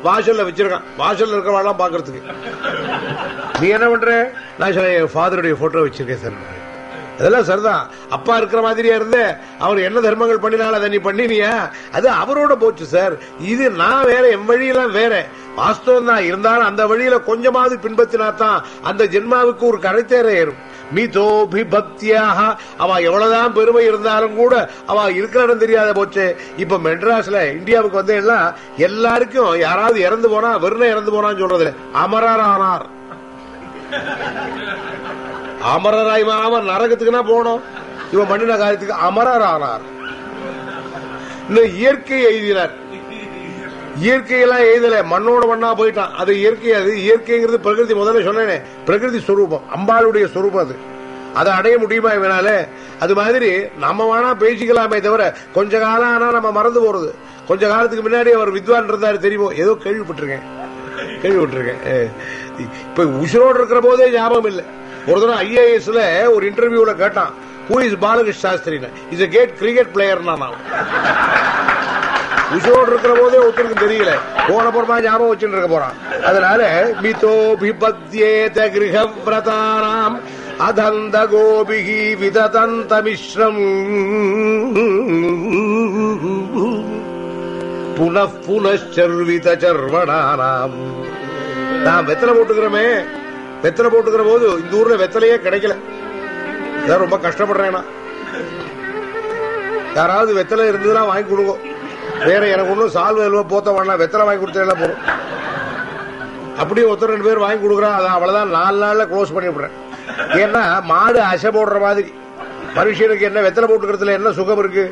வாசல்ல வச்சிருக்கான். வாசல்ல இருக்கிறவாள் பாக்குறதுக்கு. நீ என்ன பண்ற? நான் சொல்ல என் ஃபாதருடைய போட்டோ வச்சிருக்கேன் சார். அதெல்லாம் சரிதான். அப்பா இருக்கிற மாதிரியா இருந்த அவர் என்ன தர்மங்கள் பண்ணினாலும் அதை நீ பண்ணினியா? அது அவரோட போச்சு சார். இது நான் வேற, என் வழியெல்லாம் வேற. வாஸ்தவம் தான். இருந்தாலும் அந்த வழியில கொஞ்சமாவது பின்பற்றினாத்தான் அந்த ஜென்மாவுக்கு ஒரு கரைத்தேற ஏறும். மிதோபிபக்தியாக அவ எவ்வளவுதான் பெருமை இருந்தாலும் கூட அவ இருக்கிற இடம் தெரியாத போச்சு. இப்ப மெட்ராஸ்ல இந்தியாவுக்கு வந்து எல்லாம் எல்லாருக்கும் யாராவது இறந்து போனா வெறும் இறந்து போனான்னு சொல்றதுல அமரர் ஆனார். அமரராய் அவன் நரகத்துக்குன்னா போனோம். இவன் பண்ணின காரியத்துக்கு அமரர் ஆனார். இயற்கை எழுதினார். இயற்கையெல்லாம் எழுதல, மண்ணோட மண்ணா போயிட்டான். அது இயற்கை. அது இயற்கைங்கிறது பிரகிருதி. முதல்ல சொன்னேனே, பிரகிருதி ஸ்வரூபம், அம்பாளுடைய ஸ்வரூபம். அது அதை அடைய முடியுமா இவனால? அது மாதிரி நம்ம வேணா பேசிக்கலாமே தவிர கொஞ்ச காலம் ஆனா நம்ம மறந்து போறது. கொஞ்ச காலத்துக்கு முன்னாடி அவர் வித்வான் இருந்தாரு தெரியுமோ? ஏதோ கேள்விப்பட்டிருக்கேன். இப்ப உசுரோடு இருக்கிற போதே ஞாபகம் இல்லை. ஒரு தடவை ஐஏஎஸ்ல ஒரு இன்டர்வியூல கேட்டான், who is Balakrishna Shastri? Is a great cricket player. நான் உசோடு இருக்கிற போதே ஒருத்தருக்கு தெரியல, போன புறமா ஞாபகம் வச்சுட்டு இருக்க போறான். அதனால மிதோ பிபத்யேத கிரகவ்ரதானாம் அதந்த கோபிகி விததந்த மிஸ்ரம் புனః புனச்சர்வித சர்வணானாம். நான் வெத்தலை போட்டுக்கிறோமே, வெத்தலை போட்டுக்கிற போது இந்த ஊர்ல வெத்தலையே கிடைக்கல. ரொம்ப கஷ்டப்படுறேன். யாராவது வெத்தலை இருந்ததுன்னா வாங்கி கொடுங்க. வேற எனக்கு ஒன்னும் சால்வ போத்த வேணா, வெத்தலை வாங்கி கொடுத்தா போறோம். அப்படியே ஒருத்தர் 2 பேர் வாங்கி கொடுக்குறான். அதான் அவ்வளவுதான், 4 நாள்ல க்ளோஸ் பண்ணி விடுறேன். ஏன்னா மாடு அசை போடுற மாதிரி மனுஷனுக்கு என்ன வெத்தலை போட்டுக்கிறதுல என்ன சுகம் இருக்கு?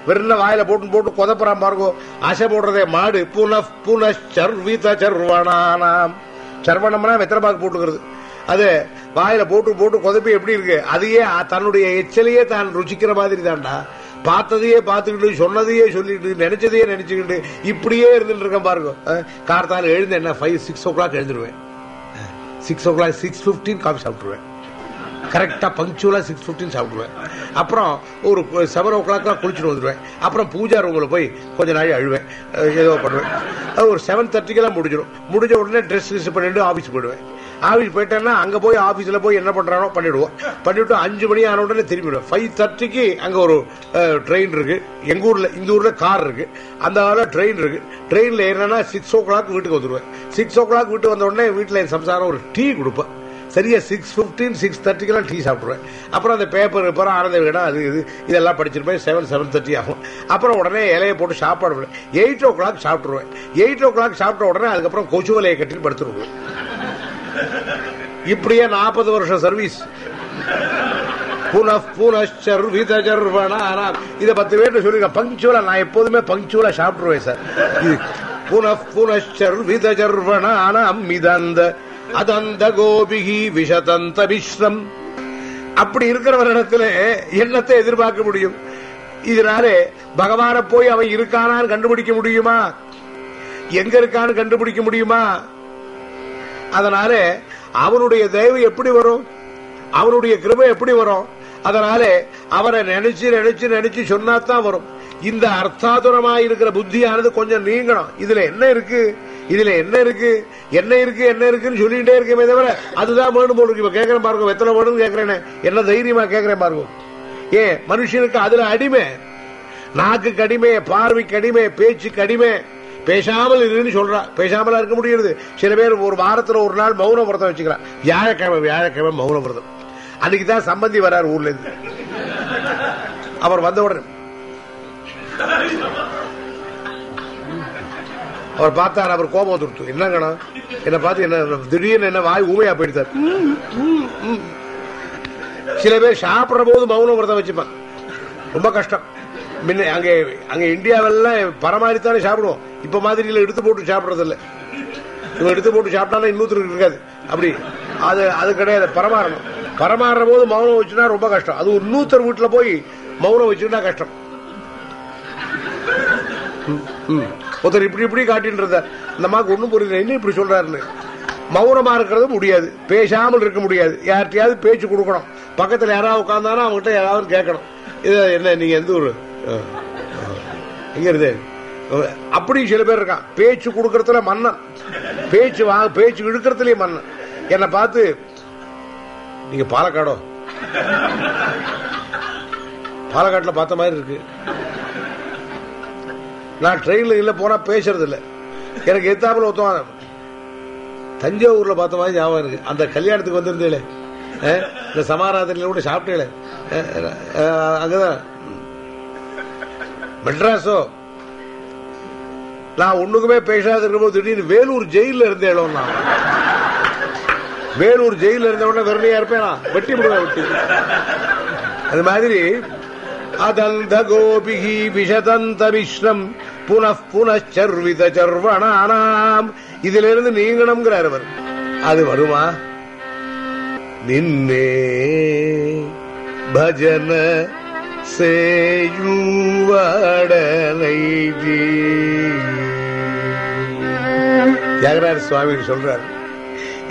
வெறும் வாயில போட்டு போட்டு கொதப்புறான் பாருங்க. அசை போடுறதே மாடு. புனః புனச்சர்வித சர்வணானாம். சர்வணம்னா வெத்தலை பாக்கு போட்டுக்கிறது. அது வாயில போட்டு போட்டு கொதப்பி எப்படி இருக்கு? அதையே தன்னுடைய எச்சலையே தான் ருச்சிக்கிற மாதிரி தான்டா. பார்த்ததையே பார்த்துக்கிட்டு, சொன்னதையே சொல்லிட்டு, நினைச்சதையே நினைச்சுக்கிட்டு இப்படியே இருந்துட்டு இருக்கேன் பாருங்க. கார்த்தால எழுந்து என்ன 5-6 o'clock எழுந்துருவேன். 6 o'clock 6:15 coffee சாப்பிட்டுருவேன். கரெக்டா பங்க்சுவலா 6:15 சாப்பிடுவேன். அப்புறம் ஒரு 7 o'clock குளிச்சுட்டு வந்துடுவேன். அப்புறம் பூஜா ரூம்ல போய் கொஞ்ச நாள் அழுவேன், ஏதோ பண்ணுவேன். அது ஒரு 7:30 முடிஞ்சிடும். முடிஞ்ச உடனே ட்ரெஸ் பண்ணிட்டு ஆபீஸ் போயிடுவேன். ஆபீஸ் போயிட்டேன்னா அங்க போய் ஆபீஸ்ல போய் என்ன பண்றானோ பண்ணிடுவோம். பண்ணிவிட்டு 5 மணி ஆன உடனே திரும்பிடுவேன். 5:30 அங்க ஒரு ட்ரெயின் இருக்கு. எங்க ஊர்ல, இந்த ஊர்ல கார் இருக்கு. அந்த ட்ரெயின் இருக்கு. ட்ரெயின்ல ஏறினா 6 o'clock வீட்டுக்கு வந்துடுவேன். 6 o'clock வீட்டுக்கு வந்த உடனே வீட்டுல என் சம்சாரம் ஒரு டீ கொடுப்பேன். சரியா 6:15 6:30 டீ சாப்பிடுவேன். அப்புறம் அந்த பேப்பர் ஆனந்த விகடன் அது இதெல்லாம் படிச்சிருப்பேன். 7:30 ஆகும். அப்புறம் உடனே இலையை போட்டு சாப்பாடு 8 o'clock சாப்பிட்டுருவேன். 8 o'clock சாப்பிட்ட உடனே அதுக்கப்புறம் கொசு வலையை கட்டி படுத்துருவேன். இப்படியே 40 வருஷம் சர்வீஸ். புனః புனச்சர்வித சர்வணானாம். இதை 10 பேர் சொல்லிருக்கேன். பங்க்சுவலா நான் எப்போதுமே பங்க்சுவலா சாப்பிட்டுருவேன் சார். இது புனః புனச்சர்வித சர்வணானாம் மிதந்த அதந்த கோபிகி விஷதந்த மிஸ்ரம். அப்படி இருக்கிறவரிடத்துல என்னத்தை எதிர்பார்க்க முடியும்? இதனாலே பகவான போய் அவன் இருக்கானான்னு கண்டுபிடிக்க முடியுமா? எங்க இருக்கான்னு கண்டுபிடிக்க முடியுமா? அதனால அவனுடைய தயவு எப்படி வரும்? அவனுடைய கிருபை எப்படி வரும்? அதனால அவரை நினைச்சு நினைச்சு நினைச்சு சொன்னாதான் வரும். இந்த அர்த்தாதுரமாக இருக்கிற புத்தியானது கொஞ்சம் நீங்கணும். இதுல என்ன இருக்கு, இதுல என்ன இருக்கு, என்ன இருக்கு, என்ன இருக்குன்னு சொல்லிட்டே இருக்கே தவிர அதுதான் வேணும் போல இருக்கு. இப்ப கேட்கிறேன் பாருங்க, வெத்தலை வேணும்னு கேட்கிறேன். என்ன தைரியமா கேட்கிறேன் பாருங்க. ஏன் மனுஷனுக்கு அதுல அடிமை, நாக்குக்கு அடிமை, பார்வைக்கு அடிமை, பேச்சுக்கு அடிமை. பேசாமல் இருக்குன்னு சொல்றா. பேசாமலா இருக்க முடியுது? சில பேர் ஒரு வாரத்துல ஒரு நாள் மௌன விரதம் வச்சுக்கிறான். வியாழக்கிழமை மௌன விரதம். அன்னைக்குதான் சம்பந்தி வர்றாரு ஊர்ல இருந்து. அவர் வந்த உடனே அவர் பார்த்தார். அவர் கோபம் வந்துருத்து. என்னங்கண்ணா என்ன பார்த்து என்ன திடீர்னு என்ன வாய் ஊமையா போயிட்டார். சில பேர் சாப்பிடுற போது மௌன விரதம் வச்சுப்பான். ரொம்ப கஷ்டம். முன்ன அங்க இந்தியாவெல்லாம் பரமாரித்தானே சாப்பிடுவோம். இப்ப மாதிரி எடுத்து போட்டு சாப்பிடுறது இல்ல. இவன் எடுத்து போட்டு சாப்பிட்டாலும் இன்னொருத்தருக்கு இருக்காது. அப்படி அது கிடையாது. பரமாறணும். பரமாறுற போது மௌனம் வச்சுனா ரொம்ப கஷ்டம். அது இன்னொருத்தர் வீட்டுல போய் மௌனம் வச்சுட்டா கஷ்டம். ஒருத்தர் இப்படி இப்படி காட்டின்னு இருந்தார். இந்த மாதிரி ஒன்னும் புரியல, என்ன இப்படி சொல்றாருன்னு. மௌனமா இருக்கிறது முடியாது, பேசாமல் இருக்க முடியாது. யார்கிட்டயாவது பேச்சு கொடுக்கணும். பக்கத்துல யாராவது உட்கார்ந்தாலும் அவங்ககிட்ட யாராவது கேட்கணும். இது என்ன, நீங்க எந்த ஊரு, எங்க இருந்து? அப்படி சில பேர் இருக்கான். பேச்சு கொடுக்கறதுல மன்னன், பேச்சு இழுக்கிறதுலயே மன்னன். என்னை பார்த்து, நீங்க பாலக்காடோ, பாலக்காட்டுல பார்த்த மாதிரி இருக்கு. நான் ட்ரெயின்ல இல்ல போனா பேசுறது இல்ல. எனக்கு எத்தாப்புல ஒத்துவாங்க, தஞ்சாவூர்ல பார்த்த மாதிரி ஞாபகம் இருக்கு. அந்த கல்யாணத்துக்கு வந்திருந்தேன், இந்த சமாராதனையில கூட சாப்பிட்டேன். அங்கதான் மெட்ராஸோ, நான் ஒண்ணுக்குமே பேசாத இருக்கும்போது திடீர்னு வேலூர் ஜெயில இருந்தேன். நான் வேலூர் ஜெயில இருந்த உடனே வெறுமையா இருப்பேனா, வெட்டி விடுவேன் வெட்டி. அது மாதிரி அதந்த கோபிகி விஷதந்த விஷ்ணம் புனః புனச்சர்வித சர்வணானாம், இதுல இருந்து நீங்கணும்ங்கிறார் அவர். அது வருமா? நின்னே பஜன சேயுவடலை தியாகராஜ சுவாமி சொல்றார்,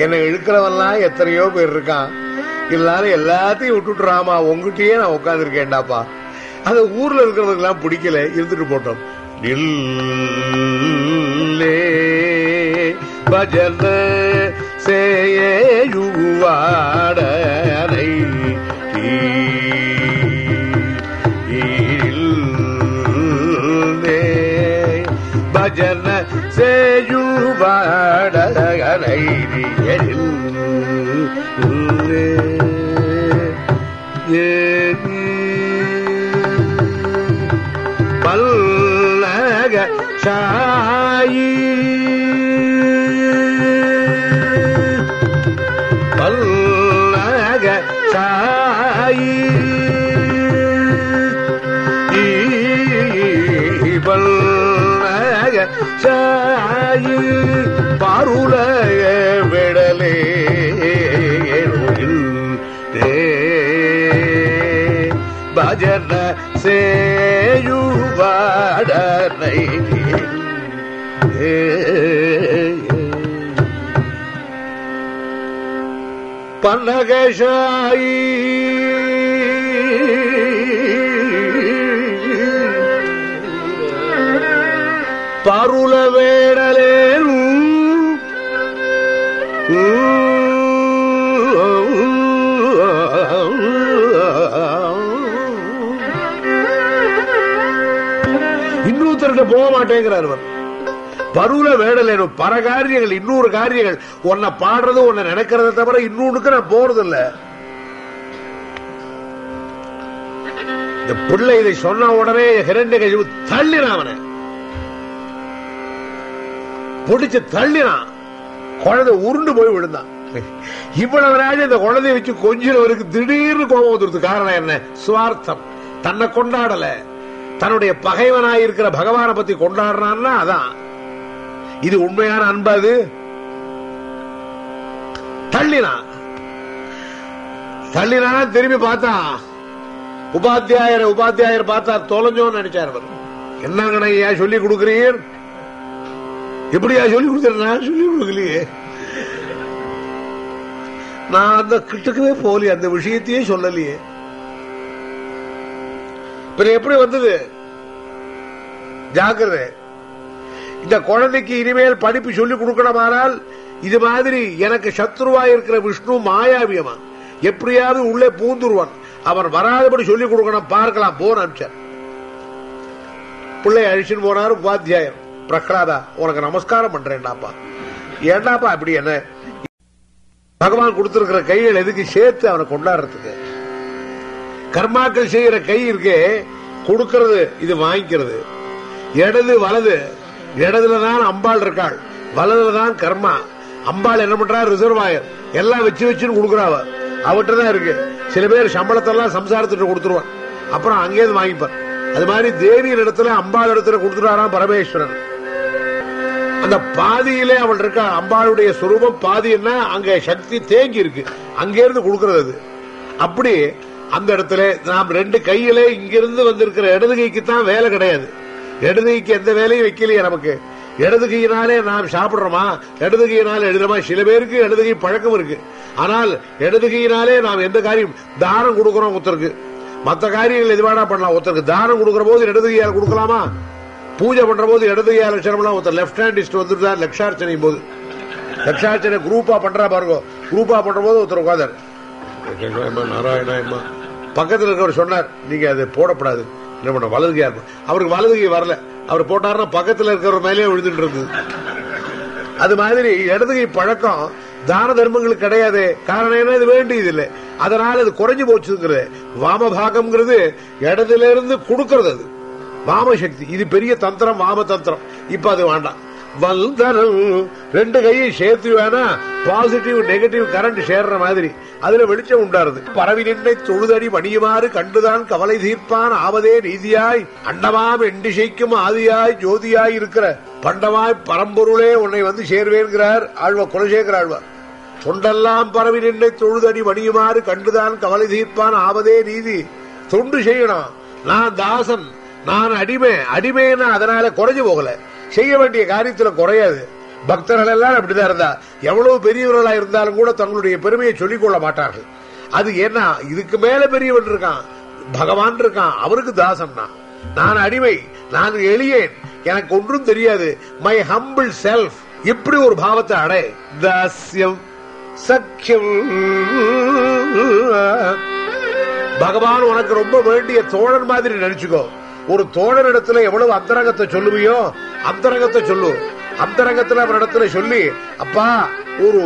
என்னை இழுக்கிறவெல்லாம் எத்தனையோ பேர் இருக்கான், எல்லாரும் எல்லாத்தையும் விட்டுட்டுறாமா, உங்ககிட்டயே நான் உட்கார்ந்து இருக்கேன்டாப்பா. அந்த ஊர்ல இருக்கிறவங்க எல்லாம் பிடிக்கல, இருந்துட்டு போட்டோம். பஜன சேயுவாடலை பஜன சேயுவாடலை பல்லக சாயி பல்லக சாயி பல்லக சாயி பாருலக விடலே பஜன சேயுவாடலை பன்னகசாயி பாருல வேடலே இன்னொருத்தர்கிட்ட போக மாட்டேங்கிறார். பருவல வேடல பல காரியங்கள், இன்னொரு காரியங்கள், உன்னை பாடுறது உன்னை நினைக்கிறத தவிர இன்னொன்னுக்கு நான் போறது இல்ல. இந்த பிள்ளை இதை சொன்ன உடனே ஹிரண்யகசிபு தள்ளினான், அவனை பிடிச்சு தள்ளினான். குழந்தை உருண்டு போய் விழுந்தான். இவ்வளவு நாள் இந்த குழந்தைய வச்சு கொஞ்சினவருக்கு திடீர்னு கோபம் வந்துருது. காரணம் என்ன? சுவார்த்தம். தன்னை கொண்டாடல, தன்னுடைய பகைவனாயிருக்கிற பகவானை பத்தி கொண்டாடுறான்னா அதான் இது உண்மையான அன்பு. அது தள்ளினா திரும்பி பார்த்தா உபாத்தியாயர் பார்த்தா தொலைஞ்சோன்னு நினைச்சார். என்னங்கண்ணா சொல்லி கொடுக்கிறீர், எப்படியா சொல்லி கொடுத்த? நான் சொல்லி கொடுக்கலையே, நான் அந்த கிட்டுக்கவே போகலையே, அந்த விஷயத்தையே சொல்லலையே. எப்படி வந்தது? ஜாக்கிரதை. இந்த குழந்தைக்கு இனிமேல் படிப்பு சொல்லிக் கொடுக்கணுமானால் இது மாதிரி எனக்கு சத்ருவா இருக்கிற விஷ்ணு மாயாவியமா எப்படியாவது உள்ளே பூந்துருவான், அவன் வராதபடி சொல்லிக் கொடுக்கணும், பார்க்கலாம் போன அனுப்பிச்சார். பிள்ளை அழிச்சுன்னு போனாரு உபாத்தியாயர். பிரகலாதா, உனக்கு நமஸ்காரம் பண்றேன்டாப்பா. ஏண்டாப்பா அப்படி? என்ன பகவான் கொடுத்திருக்கிற கைகள் எதுக்கு சேர்த்து அவனை கொண்டாடுறதுக்கு? கர்மாக்கள் செய்யற கை இருக்கே, கொடுக்கிறது, இது வாங்கிக்கிறது. இடது வலது, இடதுலதான் அம்பாள் இருக்காள், வலதுலதான் கர்மா. அம்பாள் என்ன பண்றா? ரிசர்வாயர் எல்லாம் வச்சு வச்சுன்னு கொடுக்குறாவ, அவர்கிட்டதான் இருக்கு. சில பேர் சம்பளத்தெல்லாம் சம்சாரத்திட்ட கொடுத்துருவான், அப்புறம் அங்கேயிருந்து வாங்கிப்பார். அது மாதிரி தேவியின் இடத்துல அம்பாள் இடத்துல கொடுத்துட்டாராம் பரமேஸ்வரன். அந்த பாதியிலே அவள் இருக்கா. அம்பாளுடைய சுரூபம் பாதி என்ன, அங்க சக்தி தேங்கி இருக்கு, அங்கிருந்து கொடுக்கிறது அது. அப்படி அந்த இடத்துல நாம் ரெண்டு கையிலே இங்கிருந்து வந்திருக்கிற இடது கைக்கு தான் வேலை கிடையாது. இடது கைக்கு எந்த வேலையும் வைக்கலையே நமக்கு. இடது கையினாலே நாம் சாப்பிடுறோமா, இடது கையினால எழுதுறோமா? சில பேருக்கு இடது கை பழக்கம் இருக்கு, ஆனால் இடது கையினாலே நாம் எந்த காரியம், தானம் கொடுக்கிறோம் ஒருத்தருக்கு, மற்ற காரியங்கள் எது வேணா பண்ணலாம். ஒருத்தருக்கு தானம் கொடுக்கிற போது இடது கையால் கொடுக்கலாமா? பூஜை பண்ற போது இடது கை லட்சணம்லாம் ஒருத்தர் லெப்ட் ஹேண்டிஸ்ட் வந்துட்டு லட்சார்ச்சனையும் போது லட்சார்ச்சனை குரூப்பா பண்றா பாருங்க. குரூப்பா பண்ற போது ஒருத்தர் உட்காந்தார். நாராயணா பக்கத்தில் இருக்கவர் சொன்னார், நீங்க அதை போடப்படாது, என்ன பண்ண வலது கை. அவருக்கு வலது கை வரல, அவர் போட்டாருன்னா பக்கத்தில் இருக்கிற மேலேயே விழுந்துட்டு இருந்தது. அது மாதிரி இடது கை பழக்கம் தான தர்மங்களுக்கு கிடையாது. காரணம் என்ன, இது வேண்டியது இல்லை, அதனால அது குறைஞ்சு போச்சுங்கிறது. வாமபாகம்ங்கிறது இடத்துல இருந்து கொடுக்கறது, அது வாமசக்தி. இது பெரிய தந்திரம், வாம தந்திரம். இப்ப அது வேண்டாம். வல்தனம் ரெண்டு கையை சேர்த்து வேணா பாசிட்டிவ் நெகட்டிவ் கரண்ட் சேர்ற மாதிரி அதுல வெளிச்சம் உண்டாருது. பரவி நின்றை தொழுதடி மணியுமாறு கண்டுதான் கவலை தீர்ப்பான் ஆவதே நீதியாய் அண்டமாம் எண்டிசைக்கும் ஆதியாய் ஜோதியாய் இருக்கிற பண்டமாய் பரம்பொருளே உன்னை வந்து சேர்வேன்கிறார் ஆழ்வார், குலசேகர ஆழ்வார். தொண்டெல்லாம் பரவி நின்றை தொழுதடி மணியுமாறு கண்டுதான் கவலை தீர்ப்பான் ஆவதே நீதி. தொண்டு செய்யணும். நான் தாசன், நான் அடிமை. அடிமைன்னா அதனால குறைஞ்சு போகல, செய்ய வேண்டிய காரியத்துல குறையாது. பக்தர்கள் எல்லாம் அப்படிதான் இருந்தா, எவ்வளவு பெரியவர்களா இருந்தாலும் கூட தங்களுடைய பெருமையை சொல்லிக் கொள்ள மாட்டார்கள். அது என்ன, இதுக்கு மேல பெரியவன் இருக்கான், பகவான் இருக்கான், அவருக்கு தாசன். நான் அடிமை, நான் எளியேன், எனக்கு ஒன்றும் தெரியாது, மை ஹம்பிள் செல்ஃப். இப்படி ஒரு பாவத்தை அடை. தாஸ்யம் சக்கியம். பகவான் உனக்கு ரொம்ப வேண்டிய தோழன் மாதிரி நினைச்சுக்கோ. ஒரு தோழனிடத்துல எவ்வளவு அந்தரங்கத்தை சொல்லுவியோ அந்தரங்கத்தை சொல்லு. அந்தரங்கத்துல அவரிடத்துல சொல்லி, அப்பா ஒரு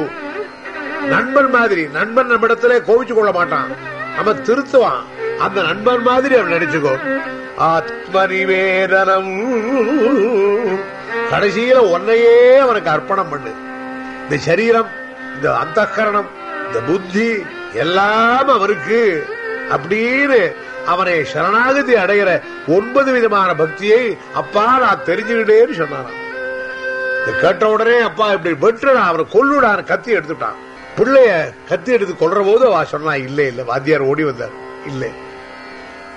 நண்பன் மாதிரி, நண்பன் நம்ம இடத்துல கோவிச்சு கொள்ள மாட்டான், நம்ம திருத்துவான், அந்த நண்பன் மாதிரி அவன் நினைச்சுக்கோ. ஆத்ம நிவேதனம். கடைசியில ஒன்னையே அவனுக்கு அர்ப்பணம் பண்ணு. இந்த சரீரம், இந்த அந்தக்கரணம், இந்த புத்தி எல்லாம் அவருக்கு அப்படின்னு அவனை சரணாகதி அடைகிற 9 விதமான பக்தியை அப்பா நான் தெரிஞ்சுக்கிட்டேன்னு சொன்னான். கேட்ட உடனே அப்பா இப்படி வெட்டுடா, அவனை கொல்லுடான்னு கத்தி எடுத்துட்டான். பிள்ளைய கத்தி எடுத்து கொல்ற போது அவ சொன்னா, இல்ல இல்ல, வாத்தியார் ஓடி வந்தார், இல்ல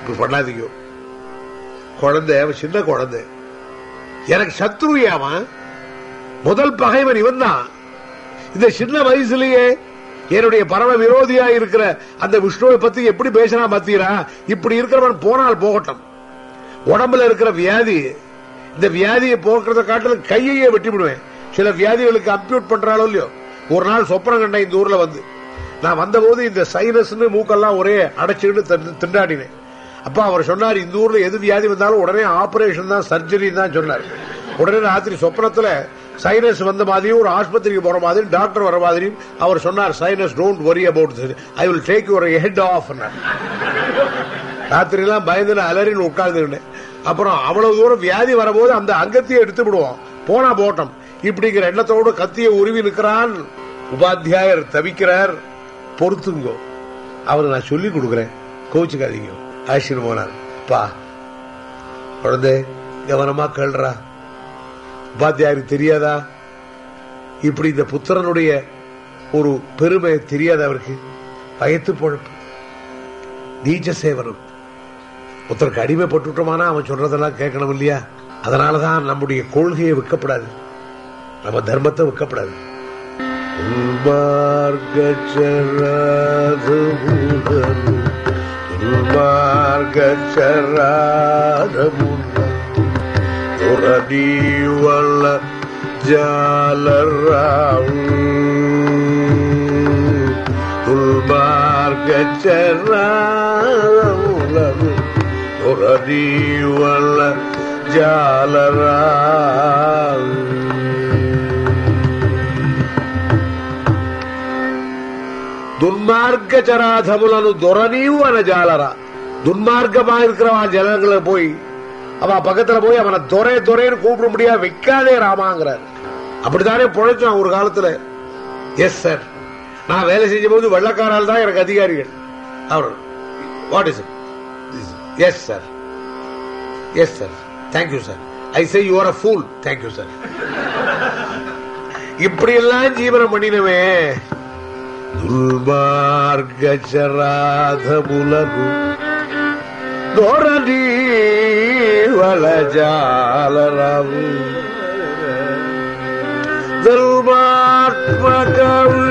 இப்படி பண்ணாதீங்க, குழந்தை, சின்ன குழந்தை, எனக்கு சத்ருயாவன், முதல் பகைவன் இவன் தான். இந்த சின்ன வயசுலயே என்னுடைய பரம விரோதியா இருக்கிற அந்த விஷ்ணுவை பத்தி எப்படி பேசினா பாத்தீரா? இப்படி இருக்கிறவன் போனால் போகட்டும். உடம்புல இருக்கிற வியாதி, இந்த வியாதியை போக்குறத காட்டிலும் கையையே வெட்டி விடுவேன். சில வியாதிகளுக்கு அம்பியூட் பண்றாளோ இல்லையோ. ஒரு நாள் சொப்பனம் கண்ட இந்த ஊர்ல வந்து, நான் வந்த போது இந்த சைனஸ்னு மூக்கெல்லாம் ஒரே அடைச்சுக்கிட்டு திண்டாடினேன். அப்பா அவர் சொன்னார், இந்த ஊர்ல எது வியாதி வந்தாலும் உடனே ஆபரேஷன் தான், சர்ஜரி தான் சொன்னார். உடனே ராத்திரி சொப்பனத்துல சைனஸ் வந்த மாதிரியும் ஒரு ஆஸ்பத்திரிக்கு போற மாதிரியும் டாக்டர் வர மாதிரியும் அவர் சொன்னார், சைனஸ் don't worry about this, I will take your head off. ராத்திரி எல்லாம் பயந்து அலறின்னு உட்கார்ந்து. அப்புறம் அவ்வளவு தூரம் வியாதி வரபோது அந்த அங்கத்தையே எடுத்து விடுவோம், போனா போட்டோம் இப்படிங்கிற எண்ணத்தோடு கத்திய உருவி நிற்கிறான். உபாத்தியாயர் தவிக்கிறார், பொறுத்துங்கோ, அவரு நான் சொல்லி கொடுக்கிறேன், கோச்சுக்காதீங்க. ஆசிரியர் போனார். பா குழந்தை கவனமா கேள்றா, உபாத்தியாருக்கு தெரியாதா இப்படி இந்த புத்திரனுடைய ஒரு பெருமை தெரியாது அவருக்கு? பயத்து பொழப்பு, நீச்ச சேவனம். ஒருத்தருக்கு அடிமைப்பட்டுட்டோமானா அவன் சொல்றதெல்லாம் கேட்கணும் இல்லையா? அதனாலதான் நம்முடைய கொள்கையை விற்கப்படாது, நம்ம தர்மத்தை விற்கப்படாது. துரதீவல்ல ஜாலராம் துல்மார்கச்சராம் துரதீவல்ல ஜாலராம். துன்மார்கச்சராதமுலனு துரதீவு அன ஜாலரா. துன்மார்க்கமா இருக்கிறவா ஜனங்களை போய் அவன் பக்கத்துல போய் அவனை துரை துரைன்னு கூப்பிட முடியாது, வைக்காதே ராமாங்கிறார். அப்படித்தானே பொழைச்சான் ஒரு காலத்துல. எஸ் சார், நான் வேலை செஞ்ச போது வெள்ளக்காரால் தான் எனக்கு அதிகாரிகள். அவர் what is it? Yes sir, yes sir, thank you sir, I say you are a fool, thank you sir. இப்படி எல்லாம் ஜீவனம் பண்ணினவே. துல்மார்கச்சராதமுலகு தோரணி வளஜாலராவு தர்மாத்மகவி